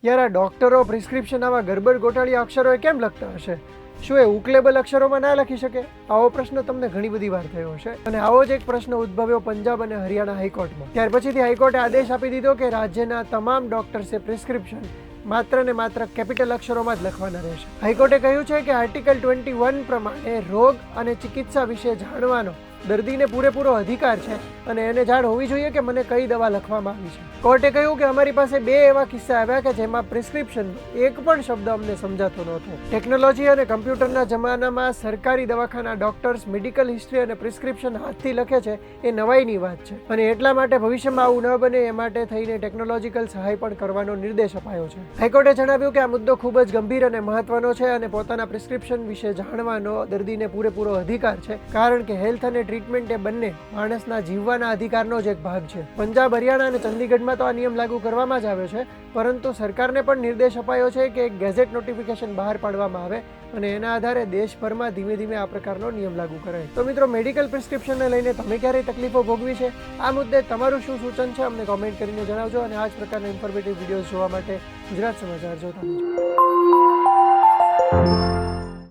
યાર આ ડોક્ટરો પ્રિસ્ક્રિપ્શન આવા ગરબડ ગોટાળિયા અક્ષરોએ કેમ લખતા હશે? શું એ ઉકલેબલ અક્ષરોમાં ના લખી શકે? આવો પ્રશ્ન તમને ઘણી બધી વાર થયો હશે અને આવો જ એક પ્રશ્ન ઉદ્ભવ્યો પંજાબ અને હરિયાણા હાઈકોર્ટમાં. ત્યાર પછીથી હાઈકોર્ટે આદેશ આપી દીધો કે રાજ્યના તમામ ડોક્ટર્સે પ્રિસ્ક્રિપ્શન માત્ર ને માત્ર કેપિટલ અક્ષરોમાં જ લખવાના રહેશે. હાઈકોર્ટે કહ્યું છે કે આર્ટિકલ 21 પ્રમાણે રોગ અને ચિકિત્સા વિશે જાણવાનો દર્દીને પૂરેપૂરો અધિકાર છે અને એને જાણ હોવી જોઈએ કે મને કઈ દવા લખવામાં આવી છે. કોર્ટે કહ્યું કે અમારી પાસે 2 એવા કિસ્સા આવ્યા કે જેમાં પ્રિસ્ક્રિપ્શનનો એક પણ શબ્દ અમને સમજાતો નહોતો. ટેકનોલોજી અને કમ્પ્યુટરના જમાનામાં સરકારી દવાખાના ડોક્ટર્સ મેડિકલ હિસ્ટ્રી અને પ્રિસ્ક્રિપ્શન હાથથી લખે છે એ નવાઈની વાત છે અને એટલા માટે ભવિષ્યમાં આવું ન બને એ માટે થઈને ટેકનોલોજીકલ સહાય પણ કરવાનો નિર્દેશ અપાયો છે. હાઈકોર્ટે જણાવ્યું કે આ મુદ્દો ખૂબ જ ગંભીર અને મહત્વનો છે અને પોતાના પ્રિસ્ક્રિપ્શન વિશે જાણવાનો દર્દીને પૂરેપૂરો અધિકાર છે, કારણ કે હેલ્થ અને ટ્રીટમેન્ટ એ બંને માણસના જીવવાના અધિકારનો જ એક ભાગ છે. પંજાબ, હરિયાણા અને ચંદીગઢમાં તો આ નિયમ લાગુ કરવામાં જ આવ્યો છે, પરંતુ સરકારને પણ નિર્દેશ અપાયો છે કે એક ગેઝેટ નોટિફિકેશન બહાર પાડવામાં આવે અને એના આધારે દેશભરમાં ધીમે ધીમે આ પ્રકારનો નિયમ લાગુ કરાય. તો મિત્રો, મેડિકલ પ્રિસ્ક્રિપ્શનને લઈને તમે ક્યારેય તકલીફો ભોગવી છે? આ મુદ્દે તમારું શું સૂચન છે અમને કોમેન્ટ કરીને જણાવજો અને આ જ પ્રકારના ઇન્ફોર્મેટિવ વિડીયોઝ જોવા માટે ગુજરાત સમાચાર જોતા રહેજો.